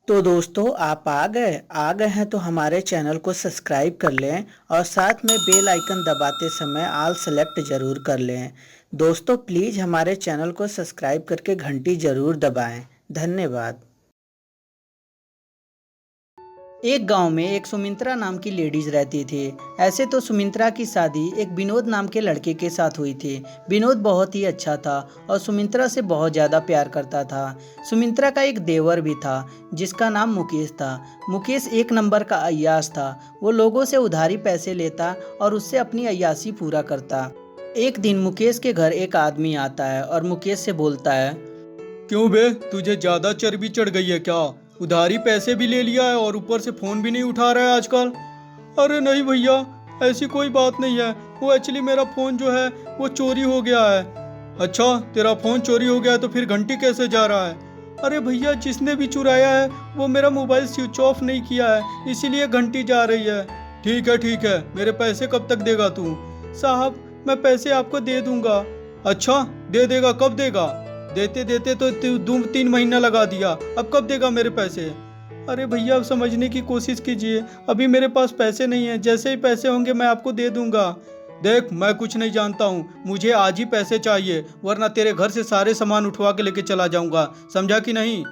तो दोस्तों आप आ गए हैं तो हमारे चैनल को सब्सक्राइब कर लें और साथ में बेल आइकन दबाते समय ऑल सेलेक्ट ज़रूर कर लें। दोस्तों प्लीज़ हमारे चैनल को सब्सक्राइब करके घंटी ज़रूर दबाएं। धन्यवाद। एक गांव में एक सुमित्रा नाम की लेडीज रहती थी। ऐसे तो सुमित्रा की शादी एक विनोद नाम के लड़के के साथ हुई थी। विनोद बहुत ही अच्छा था और सुमित्रा से बहुत ज़्यादा प्यार करता था। सुमित्रा का एक देवर भी था जिसका नाम मुकेश था। मुकेश एक नंबर का अय्याश था। वो लोगों से उधारी पैसे लेता और उससे अपनी अय्याशी पूरा करता। एक दिन मुकेश के घर एक आदमी आता है और मुकेश से बोलता है, क्यों बे, तुझे ज्यादा चर्बी चढ़ गई है क्या? उधारी पैसे भी ले लिया है और ऊपर से फोन भी नहीं उठा रहा है आजकल। अरे नहीं भैया, ऐसी कोई बात नहीं है। वो एक्चुअली मेरा फोन जो है वो चोरी हो गया है। अच्छा, तेरा फोन चोरी हो गया है तो फिर घंटी कैसे जा रहा है? अरे भैया, जिसने भी चुराया है वो मेरा मोबाइल स्विच ऑफ नहीं किया है, इसीलिए घंटी जा रही है। ठीक है, मेरे पैसे कब तक देगा तू? साहब, मैं पैसे आपको दे दूंगा। अच्छा, दे देगा? कब देगा? देते देते तो 2-3 महीना लगा दिया, अब कब देगा मेरे पैसे? अरे भैया, अब समझने की कोशिश कीजिए, अभी मेरे पास पैसे नहीं है। जैसे ही पैसे होंगे मैं आपको दे दूंगा। देख, मैं कुछ नहीं जानता हूँ, मुझे आज ही पैसे चाहिए, वरना तेरे घर से सारे सामान उठवा के लेके चला जाऊंगा। समझा कि नहीं?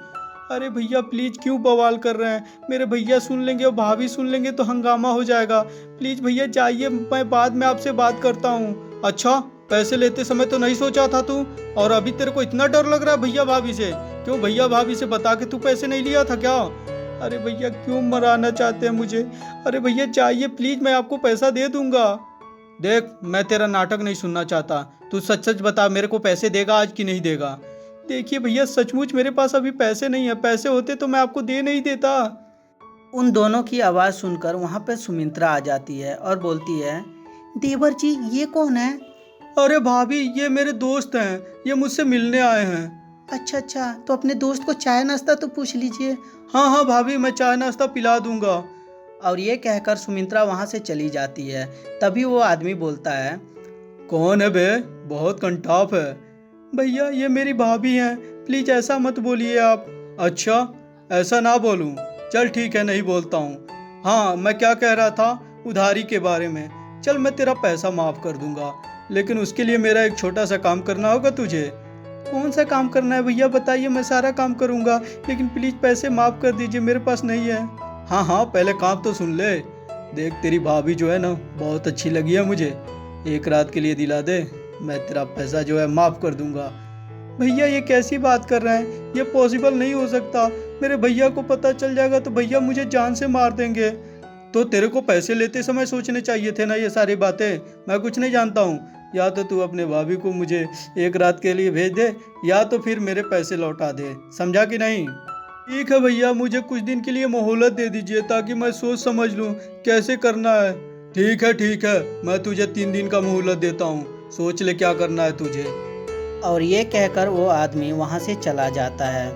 अरे भैया प्लीज, क्यों बवाल कर रहे हैं? मेरे भैया सुन लेंगे और भाभी सुन लेंगे तो हंगामा हो जाएगा। प्लीज भैया जाइए, मैं बाद में आपसे बात करता हूँ। अच्छा, पैसे लेते समय तो नहीं सोचा था तू, और अभी तेरे को इतना डर लग रहा है भैया भाभी से? क्यों, भैया भाभी से बता के तू पैसे नहीं लिया था क्या? अरे भैया, क्यों मराना चाहते हैं मुझे? अरे भैया चाहिए प्लीज, मैं आपको पैसा दे दूंगा। देख, मैं तेरा नाटक नहीं सुनना चाहता, तू सच सच बता, मेरे को पैसे देगा आज कि नहीं देगा? देखिए भैया, सचमुच मेरे पास अभी पैसे नहीं है, पैसे होते तो मैं आपको दे नहीं देता। उन दोनों की आवाज़ सुनकर वहाँ पर सुमित्रा आ जाती है और बोलती है, देवर जी ये कौन है? अरे भाभी, ये मेरे दोस्त हैं, ये मुझसे मिलने आए हैं। अच्छा अच्छा, तो अपने दोस्त को चाय नाश्ता तो पूछ लीजिए। हाँ हाँ भाभी, मैं चाय नाश्ता पिला दूंगा। और ये कहकर सुमित्रा वहाँ से चली जाती है। तभी वो आदमी बोलता है, कौन है बे? बहुत कंटाप है। भैया, ये मेरी भाभी हैं, प्लीज ऐसा मत बोलिए आप। अच्छा, ऐसा ना बोलूं? चल ठीक है, नहीं बोलता हूँ। हाँ, मैं क्या कह रहा था, उधारी के बारे में। चल, मैं तेरा पैसा माफ कर दूंगा, लेकिन उसके लिए मेरा एक छोटा सा काम करना होगा तुझे। कौन सा काम करना है भैया, बताइए, मैं सारा काम करूंगा, लेकिन प्लीज पैसे माफ कर दीजिए, मेरे पास नहीं है। हाँ हाँ, पहले काम तो सुन ले। देख, तेरी भाभी जो है ना, बहुत अच्छी लगी है मुझे। एक रात के लिए दिला दे, मैं तेरा पैसा जो है माफ कर दूंगा। भैया, ये कैसी बात कर रहे हैं? ये पॉसिबल नहीं हो सकता। मेरे भैया को पता चल जाएगा तो भैया मुझे जान से मार देंगे। तो तेरे को पैसे लेते समय सोचने चाहिए थे ना ये सारी बातें। मैं कुछ नहीं जानता हूँ। या तो तू अपने भाभी को मुझे एक रात के लिए भेज दे, या तो फिर मेरे पैसे लौटा दे। समझा कि नहीं? ठीक है भैया, मुझे कुछ दिन के लिए मोहलत दे दीजिए ताकि मैं सोच समझ लूँ कैसे करना है। ठीक है, मैं तुझे 3 दिन का मोहलत देता हूँ, सोच ले क्या करना है तुझे। और ये कहकर वो आदमी वहाँ से चला जाता है।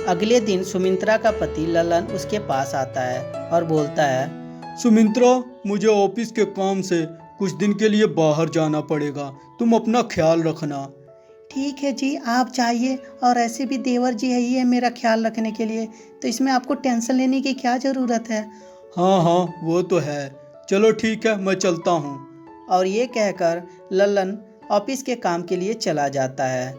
अगले दिन सुमित्रा का पति ललन उसके पास आता है और बोलता है, सुमित्रा, मुझे ऑफिस के काम से कुछ दिन के लिए बाहर जाना पड़ेगा, तुम अपना ख्याल रखना। ठीक है जी, आप जाइए, और ऐसे भी देवर जी है ही है मेरा ख्याल रखने के लिए, तो इसमें आपको टेंशन लेने की क्या ज़रूरत है। हाँ हाँ, वो तो है। चलो ठीक है, मैं चलता हूँ। और ये कहकर ललन ऑफिस के काम के लिए चला जाता है।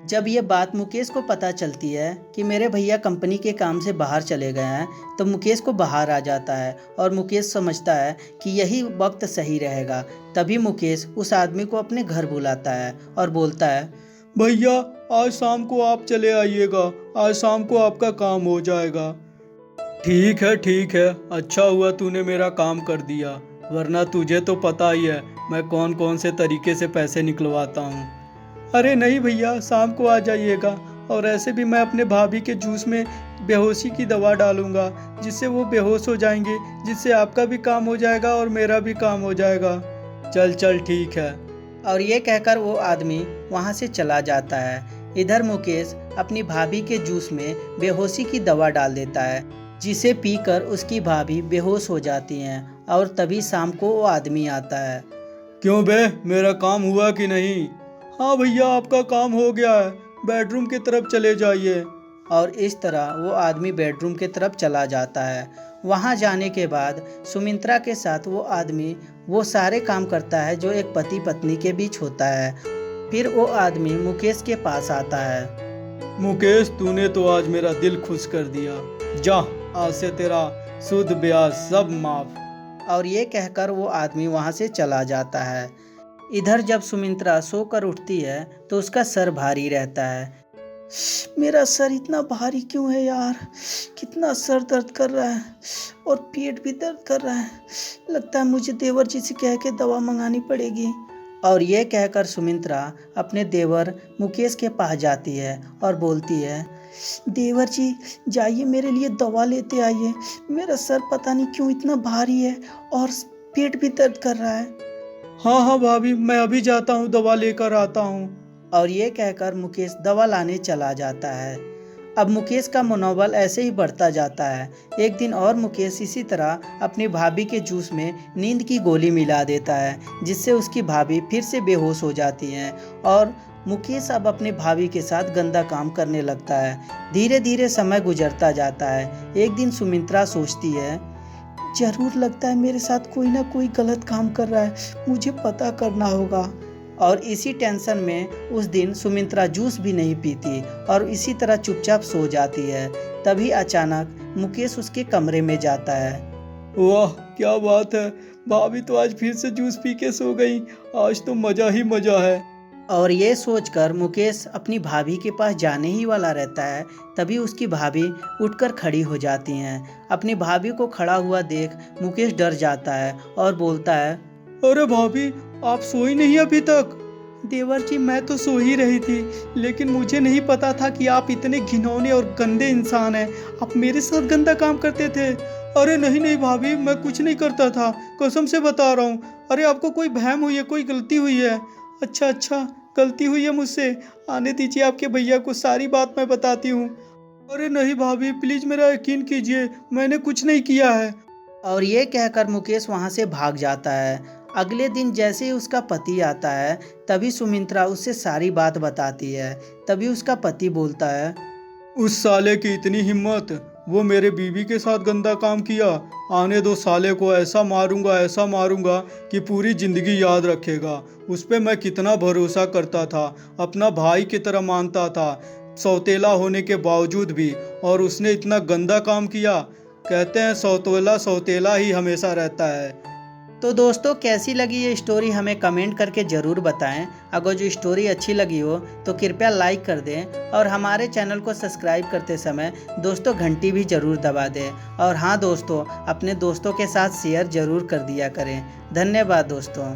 जब ये बात मुकेश को पता चलती है कि मेरे भैया कंपनी के काम से बाहर चले गए हैं, तो मुकेश को बाहर आ जाता है और मुकेश समझता है कि यही वक्त सही रहेगा। तभी मुकेश उस आदमी को अपने घर बुलाता है और बोलता है, भैया, आज शाम को आप चले आइएगा, आज शाम को आपका काम हो जाएगा। ठीक है, अच्छा हुआ तूने मेरा काम कर दिया, वरना तुझे तो पता ही है मैं कौन कौन से तरीके से पैसे निकलवाता हूँ। अरे नहीं भैया, शाम को आ जाइएगा, और ऐसे भी मैं अपने भाभी के जूस में बेहोशी की दवा डालूंगा, जिससे वो बेहोश हो जाएंगे, जिससे आपका भी काम हो जाएगा और मेरा भी काम हो जाएगा। चल चल ठीक है। और ये कहकर वो आदमी वहाँ से चला जाता है। इधर मुकेश अपनी भाभी के जूस में बेहोशी की दवा डाल देता है, जिसे पीकर उसकी भाभी बेहोश हो जाती हैं। और तभी शाम को वो आदमी आता है। क्यों बे, मेरा काम हुआ कि नहीं? हाँ भैया, आपका काम हो गया है, बेडरूम की तरफ चले जाइए। और इस तरह वो आदमी बेडरूम की तरफ चला जाता है। वहाँ जाने के बाद सुमित्रा के साथ वो आदमी वो सारे काम करता है जो एक पति पत्नी के बीच होता है। फिर वो आदमी मुकेश के पास आता है। मुकेश, तूने तो आज मेरा दिल खुश कर दिया। जा, आज से तेरा सूद ब्याज सब माफ। और ये कहकर वो आदमी वहाँ से चला जाता है। इधर जब सुमित्रा सोकर उठती है तो उसका सर भारी रहता है। मेरा सर इतना भारी क्यों है यार, कितना सर दर्द कर रहा है और पेट भी दर्द कर रहा है। लगता है मुझे देवर जी से कह के दवा मंगानी पड़ेगी। और ये कहकर सुमित्रा अपने देवर मुकेश के पास जाती है और बोलती है, देवर जी जाइए मेरे लिए दवा लेते आइए, मेरा सर पता नहीं क्यों इतना भारी है और पेट भी दर्द कर रहा है। हाँ हाँ भाभी, मैं अभी जाता हूँ, दवा लेकर आता हूँ। और ये कहकर मुकेश दवा लाने चला जाता है। अब मुकेश का मनोबल ऐसे ही बढ़ता जाता है। एक दिन और मुकेश इसी तरह अपनी भाभी के जूस में नींद की गोली मिला देता है, जिससे उसकी भाभी फिर से बेहोश हो जाती हैं और मुकेश अब अपनी भाभी के साथ गंदा काम करने लगता है। धीरे धीरे समय गुजरता जाता है। एक दिन सुमित्रा सोचती है, जरूर लगता है मेरे साथ कोई ना कोई गलत काम कर रहा है, मुझे पता करना होगा। और इसी टेंशन में उस दिन सुमित्रा जूस भी नहीं पीती और इसी तरह चुपचाप सो जाती है। तभी अचानक मुकेश उसके कमरे में जाता है। वाह, क्या बात है, भाभी तो आज फिर से जूस पी के सो गई। आज तो मजा ही मजा है। और ये सोचकर मुकेश अपनी भाभी के पास जाने ही वाला रहता है। तभी उसकी भाभी उठकर खड़ी हो जाती हैं। अपनी भाभी को खड़ा हुआ देख मुकेश डर जाता है और बोलता है, अरे भाभी, आप सोई नहीं अभी तक? देवर जी, मैं तो सो ही रही थी, लेकिन मुझे नहीं पता था कि आप इतने घिनौने और गंदे इंसान हैं। आप मेरे साथ गंदा काम करते थे। अरे नहीं नहीं भाभी, मैं कुछ नहीं करता था, कसम से बता रहा हूँ। अरे आपको कोई भ्रम हुई है, कोई गलती हुई है? अच्छा, गलती हुई है मुझसे। आने दीजिए, आपके भैया को सारी बात मैं बताती हूँ। अरे नहीं भाभी, प्लीज़ मेरा यकीन कीजिए, मैंने कुछ नहीं किया है। और ये कहकर मुकेश वहाँ से भाग जाता है। अगले दिन जैसे ही उसका पति आता है तभी सुमित्रा उससे सारी बात बताती है। तभी उसका पति बोलता है, उस साले की इतनी हिम्मत, वो मेरे बीवी के साथ गंदा काम किया। आने दो साले को, ऐसा मारूंगा कि पूरी जिंदगी याद रखेगा। उस पे मैं कितना भरोसा करता था, अपना भाई की तरह मानता था, सौतेला होने के बावजूद भी, और उसने इतना गंदा काम किया। कहते हैं सौतेला ही हमेशा रहता है। तो दोस्तों, कैसी लगी ये स्टोरी हमें कमेंट करके ज़रूर बताएं। अगर जो स्टोरी अच्छी लगी हो तो कृपया लाइक कर दें और हमारे चैनल को सब्सक्राइब करते समय दोस्तों घंटी भी ज़रूर दबा दें। और हाँ दोस्तों, अपने दोस्तों के साथ शेयर ज़रूर कर दिया करें। धन्यवाद दोस्तों।